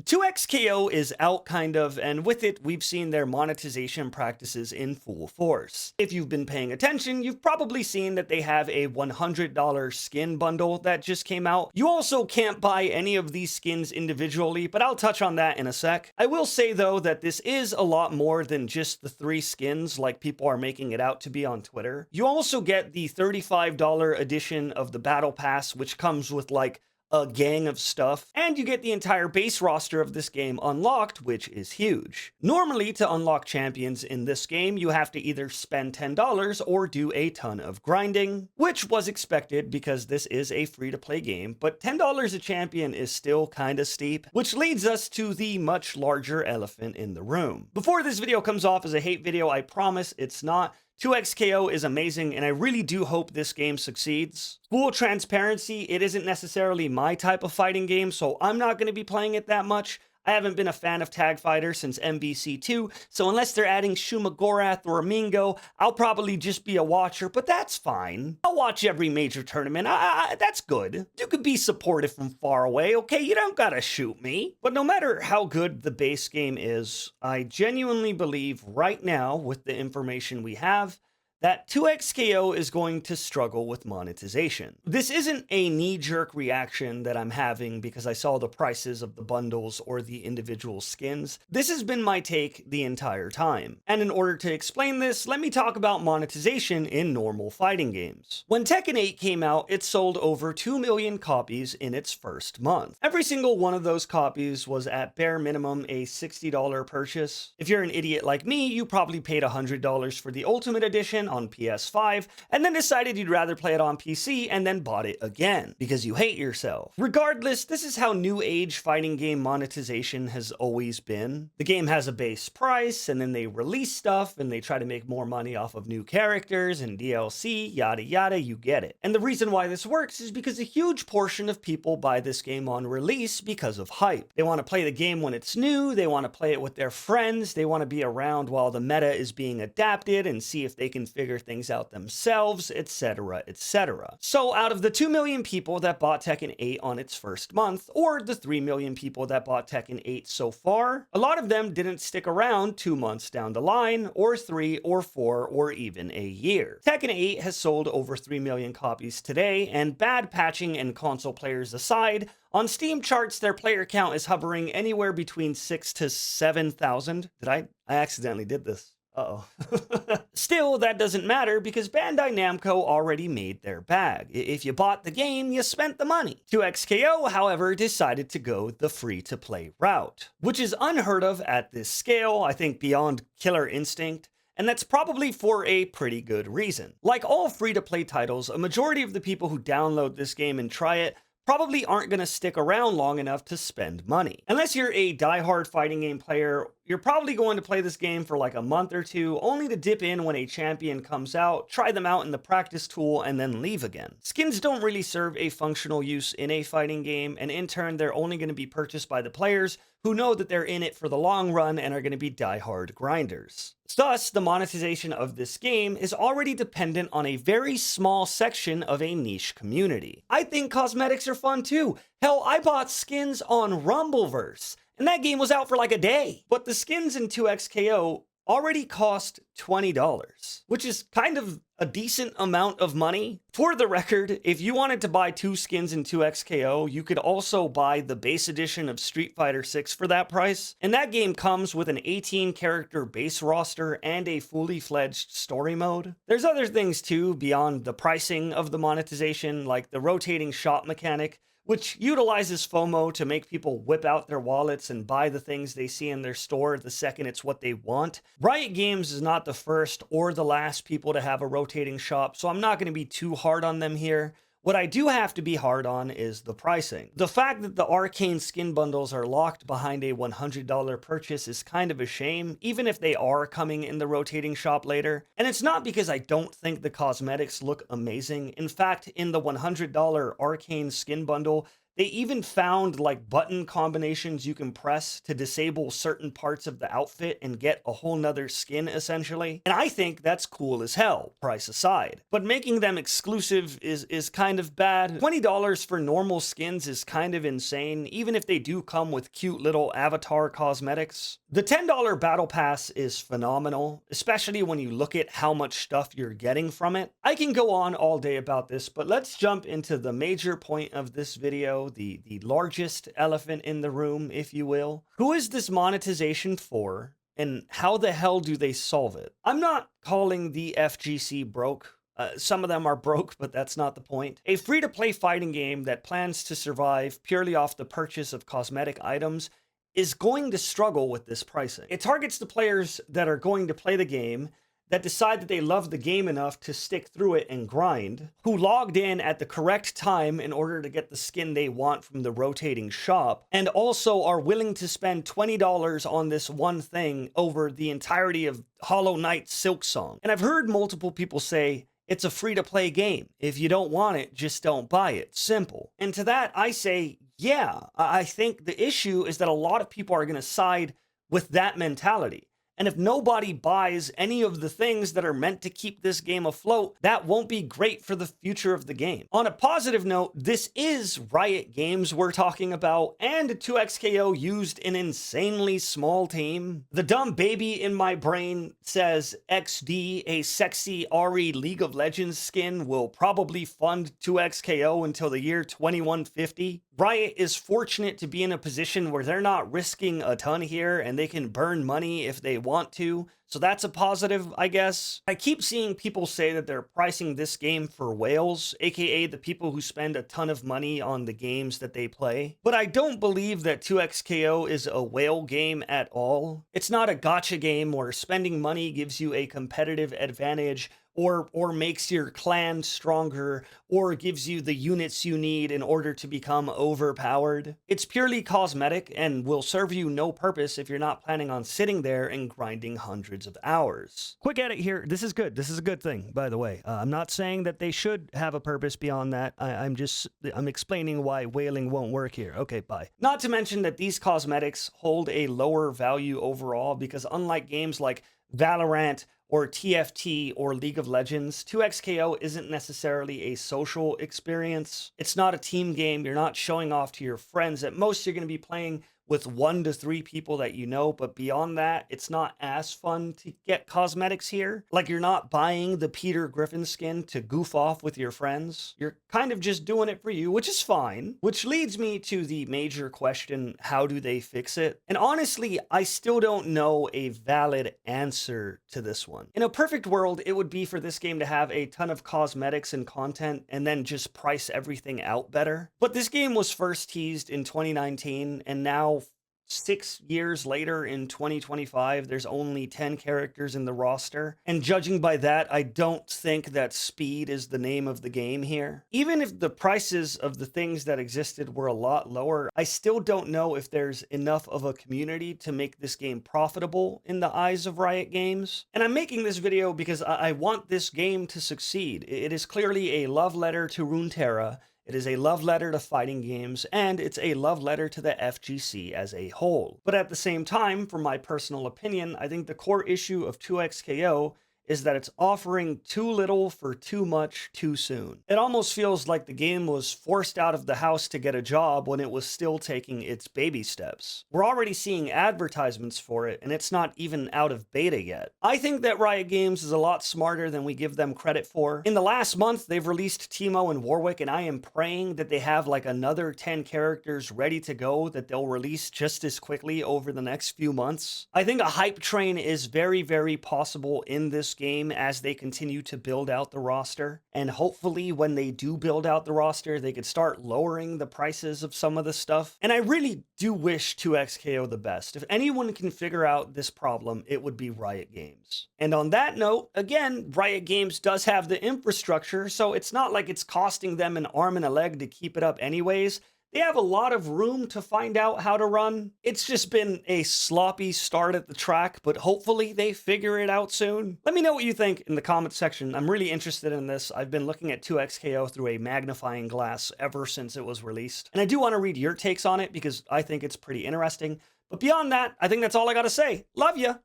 2xKO is out kind of, and with it, we've seen their monetization practices in full force. If you've been paying attention, you've probably seen that they have a $100 skin bundle that just came out. You also can't buy any of these skins individually, but I'll touch on that in a sec. I will say though that this is a lot more than just the 3 skins like people are making it out to be on Twitter. You also get the $35 edition of the Battle Pass, which comes with like a gang of stuff, and you get the entire base roster of this game unlocked, which is huge. Normally, to unlock champions in this game, you have to either spend $10 or do a ton of grinding, which was expected because this is a free-to-play game, but $10 a champion is still kinda steep, which leads us to the much larger elephant in the room. Before this video comes off as a hate video, I promise it's not. 2xKO is amazing, and I really do hope this game succeeds. Full transparency, it isn't necessarily my type of fighting game, so I'm not going to be playing it that much. I haven't been a fan of Tag Fighter since MBC2, so unless they're adding Shumagorath or Mingo, I'll probably just be a watcher, but that's fine. I'll watch every major tournament, that's good. You could be supportive from far away, okay? You don't gotta shoot me. But no matter how good the base game is, I genuinely believe right now, with the information we have, that 2xKO is going to struggle with monetization. This isn't a knee-jerk reaction that I'm having because I saw the prices of the bundles or the individual skins. This has been my take the entire time. And in order to explain this, let me talk about monetization in normal fighting games. When Tekken 8 came out, it sold over 2 million copies in its first month. Every single one of those copies was at bare minimum a $60 purchase. If you're an idiot like me, you probably paid $100 for the Ultimate Edition on PS5, and then decided you'd rather play it on PC and then bought it again, because you hate yourself. Regardless, this is how new age fighting game monetization has always been. The game has a base price, and then they release stuff, and they try to make more money off of new characters and DLC, yada yada, you get it. And the reason why this works is because a huge portion of people buy this game on release because of hype. They want to play the game when it's new, they want to play it with their friends, they want to be around while the meta is being adapted and see if they can figure things out themselves, etc., etc. So out of the 2 million people that bought Tekken 8 on its first month, or the 3 million people that bought Tekken 8 so far, a lot of them didn't stick around 2 months down the line, or 3 or 4, or even a year. Tekken 8 has sold over 3 million copies today, and bad patching and console players aside, on Steam charts, their player count is hovering anywhere between 6,000 to 7,000. I accidentally did this. Uh-oh. Still, that doesn't matter because Bandai Namco already made their bag. If you bought the game, you spent the money. 2xKO, however, decided to go the free-to-play route, which is unheard of at this scale, I think beyond Killer Instinct. And that's probably for a pretty good reason. Like all free-to-play titles, a majority of the people who download this game and try it probably aren't going to stick around long enough to spend money. Unless you're a die-hard fighting game player, you're probably going to play this game for like a month or two, only to dip in when a champion comes out, try them out in the practice tool, and then leave again. Skins don't really serve a functional use in a fighting game, and in turn, they're only going to be purchased by the players who know that they're in it for the long run and are going to be die-hard grinders. Thus, the monetization of this game is already dependent on a very small section of a niche community. I think cosmetics are fun too. Hell, I bought skins on Rumbleverse, and that game was out for like a day. But the skins in 2xKO already cost $20, which is kind of a decent amount of money. For the record, if you wanted to buy 2 skins in 2xKO, you could also buy the base edition of Street Fighter 6 for that price. And that game comes with an 18-character base roster and a fully fledged story mode. There's other things too beyond the pricing of the monetization, like the rotating shop mechanic, which utilizes FOMO to make people whip out their wallets and buy the things they see in their store the second it's what they want. Riot Games is not the first or the last people to have a rotating shop, so I'm not going to be too hard on them here. What I do have to be hard on is the pricing. The fact that the arcane skin bundles are locked behind a $100 purchase is kind of a shame, even if they are coming in the rotating shop later. And it's not because I don't think the cosmetics look amazing. In fact, in the $100 arcane skin bundle, They even found like button combinations you can press to disable certain parts of the outfit and get a whole nother skin essentially. And I think that's cool as hell, price aside. But making them exclusive is kind of bad. $20 for normal skins is kind of insane, even if they do come with cute little avatar cosmetics. The $10 battle pass is phenomenal, especially when you look at how much stuff you're getting from it. I can go on all day about this, but let's jump into the major point of this video, the largest elephant in the room, if you will. Who is this monetization for, and how the hell do they solve it? I'm not calling the FGC broke. Some of them are broke, but that's not the point. A free-to-play fighting game that plans to survive purely off the purchase of cosmetic items is going to struggle with this pricing. It targets the players that are going to play the game, that decide that they love the game enough to stick through it and grind, who logged in at the correct time in order to get the skin they want from the rotating shop, and also are willing to spend $20 on this one thing over the entirety of Hollow Knight's Silksong. And I've heard multiple people say, it's a free-to-play game. If you don't want it, just don't buy it. Simple. And to that, I say, yeah, I think the issue is that a lot of people are going to side with that mentality. And if nobody buys any of the things that are meant to keep this game afloat, that won't be great for the future of the game. On a positive note, this is Riot Games we're talking about, and 2XKO used an insanely small team. The dumb baby in my brain says XD, a sexy Ari League of Legends skin, will probably fund 2XKO until the year 2150. Riot is fortunate to be in a position where they're not risking a ton here and they can burn money if they want to. So that's a positive, I guess. I keep seeing people say that they're pricing this game for whales, aka the people who spend a ton of money on the games that they play. But I don't believe that 2XKO is a whale game at all. It's not a gacha game where spending money gives you a competitive advantage or makes your clan stronger, or gives you the units you need in order to become overpowered. It's purely cosmetic and will serve you no purpose if you're not planning on sitting there and grinding hundreds of hours. Quick edit here. This is good. This is a good thing, by the way. I'm not saying that they should have a purpose beyond that. I'm explaining why whaling won't work here. Okay, bye. Not to mention that these cosmetics hold a lower value overall because unlike games like Valorant or TFT or League of Legends, 2XKO isn't necessarily a social experience. It's not a team game. You're not showing off to your friends. At most, you're going to be playing with 1 to 3 people that you know, but beyond that, it's not as fun to get cosmetics here. Like, you're not buying the Peter Griffin skin to goof off with your friends. You're kind of just doing it for you, which is fine. Which leads me to the major question, how do they fix it? And honestly, I still don't know a valid answer to this one. In a perfect world, it would be for this game to have a ton of cosmetics and content and then just price everything out better. But this game was first teased in 2019, and now 6 years later in 2025, there's only 10 characters in the roster. And judging by that, I don't think that speed is the name of the game here. Even if the prices of the things that existed were a lot lower, I still don't know if there's enough of a community to make this game profitable in the eyes of Riot Games. And I'm making this video because I want this game to succeed. It is clearly a love letter to Runeterra. It is a love letter to fighting games, and it's a love letter to the FGC as a whole. But at the same time, from my personal opinion, I think the core issue of 2XKO is that it's offering too little for too much too soon. It almost feels like the game was forced out of the house to get a job when it was still taking its baby steps. We're already seeing advertisements for it, and it's not even out of beta yet. I think that Riot Games is a lot smarter than we give them credit for. In the last month, they've released Teemo and Warwick, and I am praying that they have like another 10 characters ready to go that they'll release just as quickly over the next few months. I think a hype train is very, very possible in this game as they continue to build out the roster. And hopefully when they do build out the roster, they could start lowering the prices of some of the stuff. And I really do wish 2XKO the best. If anyone can figure out this problem, it would be Riot Games. And on that note, again, Riot Games does have the infrastructure, so it's not like it's costing them an arm and a leg to keep it up anyways. They have a lot of room to find out how to run. It's just been a sloppy start at the track, but hopefully they figure it out soon. Let me know what you think in the comments section. I'm really interested in this. I've been looking at 2XKO through a magnifying glass ever since it was released. And I do want to read your takes on it because I think it's pretty interesting. But beyond that, I think that's all I gotta say. Love ya!